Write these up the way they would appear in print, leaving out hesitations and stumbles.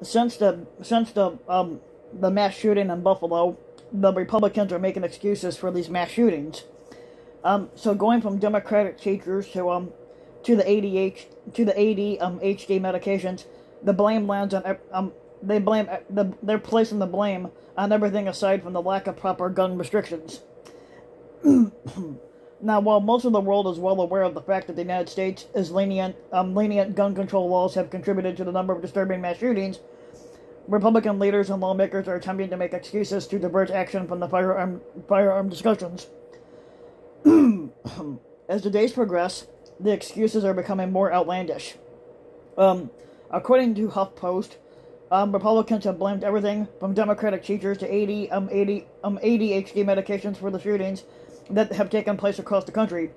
the mass shooting in Buffalo, the Republicans are making excuses for these mass shootings. So going from Democratic teachers to the ADHD medications, the blame lands on they're placing the blame on everything aside from the lack of proper gun restrictions. Now, while most of the world is well aware of the fact that the United States is lenient gun control laws have contributed to the number of disturbing mass shootings, Republican leaders and lawmakers are attempting to make excuses to divert action from the firearm discussions. As the days progress, the excuses are becoming more outlandish. According to HuffPost, Republicans have blamed everything from Democratic teachers to ADHD medications for the shootings that have taken place across the country.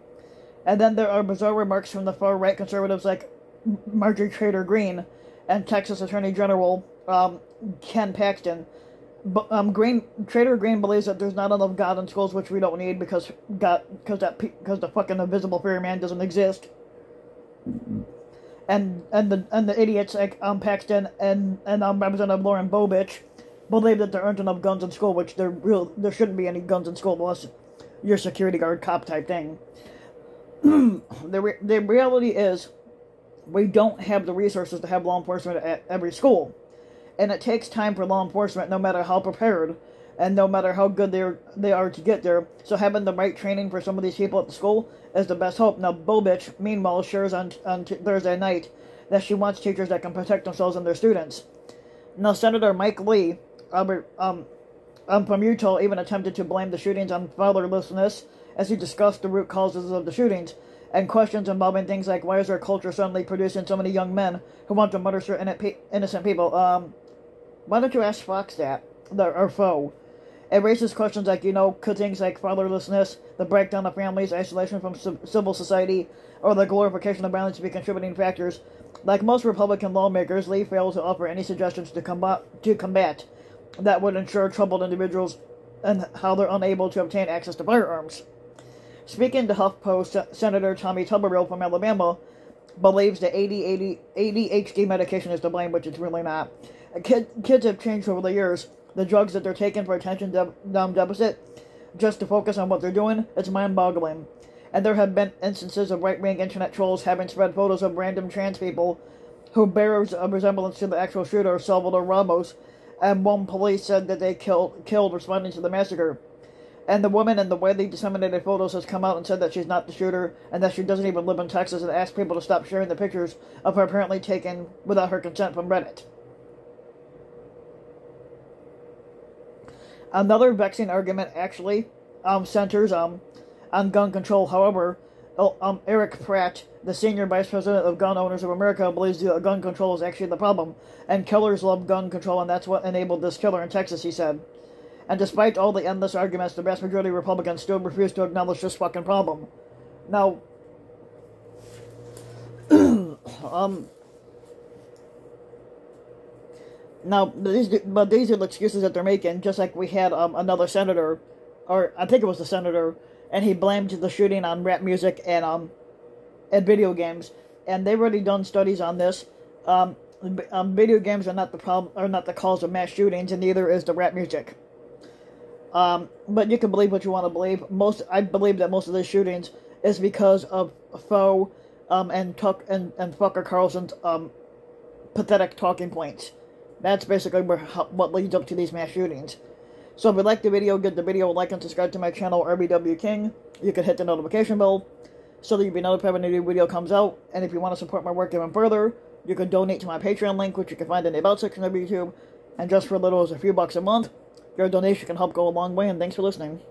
And then there are bizarre remarks from the far-right conservatives like Marjorie Taylor Greene and Texas Attorney General Ken Paxton. Trader Greene believes that there's not enough God in schools, which we don't need because the fucking invisible fairy man doesn't exist. And the idiots like Paxton and Representative Lauren Boebert believe that there aren't enough guns in school, which there shouldn't be any guns in school unless you're a security guard cop type thing. The reality is we don't have the resources to have law enforcement at every school. And it takes time for law enforcement, no matter how prepared and no matter how good they are to get there. So having the right training for some of these people at the school is the best hope. Now, Boebert, meanwhile, shares on Thursday night that she wants teachers that can protect themselves and their students. Now, Senator Mike Lee from Utah even attempted to blame the shootings on fatherlessness as he discussed the root causes of the shootings and questions involving things like why is our culture suddenly producing so many young men who want to murder innocent people. Why don't you ask Fox that, or Foe? It raises questions like, could things like fatherlessness, the breakdown of families, isolation from civil society, or the glorification of violence be contributing factors? Like most Republican lawmakers, Lee failed to offer any suggestions to combat that would ensure troubled individuals and how they're unable to obtain access to firearms. Speaking to HuffPost, Senator Tommy Tuberville from Alabama believes that ADHD medication is to blame, which it's really not. Kids have changed over the years. The drugs that they're taking for attention deficit, just to focus on what they're doing, it's mind-boggling. And there have been instances of right-wing internet trolls having spread photos of random trans people who bears a resemblance to the actual shooter, Salvador Ramos, and one police said that they killed responding to the massacre. And the woman in the widely disseminated photos has come out and said that she's not the shooter, and that she doesn't even live in Texas, and asked people to stop sharing the pictures of her apparently taken without her consent from Reddit. Another vexing argument actually centers on gun control. However, Eric Pratt, the senior vice president of Gun Owners of America, believes that gun control is actually the problem, and killers love gun control, and that's what enabled this killer in Texas, he said. And despite all the endless arguments, the vast majority of Republicans still refuse to acknowledge this fucking problem. Now, these are the excuses that they're making, just like we had another senator, or I think it was the senator, and he blamed the shooting on rap music and video games. And they've already done studies on this. Video games are not the problem, are not the cause of mass shootings, and neither is the rap music. But you can believe what you want to believe. I believe that most of the shootings is because of Foe and Tucker Carlson's pathetic talking points. That's basically what leads up to these mass shootings. So if you like the video, give the video a like and subscribe to my channel, RBW King. You can hit the notification bell so that you'll be notified when a new video comes out. And if you want to support my work even further, you can donate to my Patreon link, which you can find in the About section of YouTube. And just for as little as a few bucks a month, your donation can help go a long way, and thanks for listening.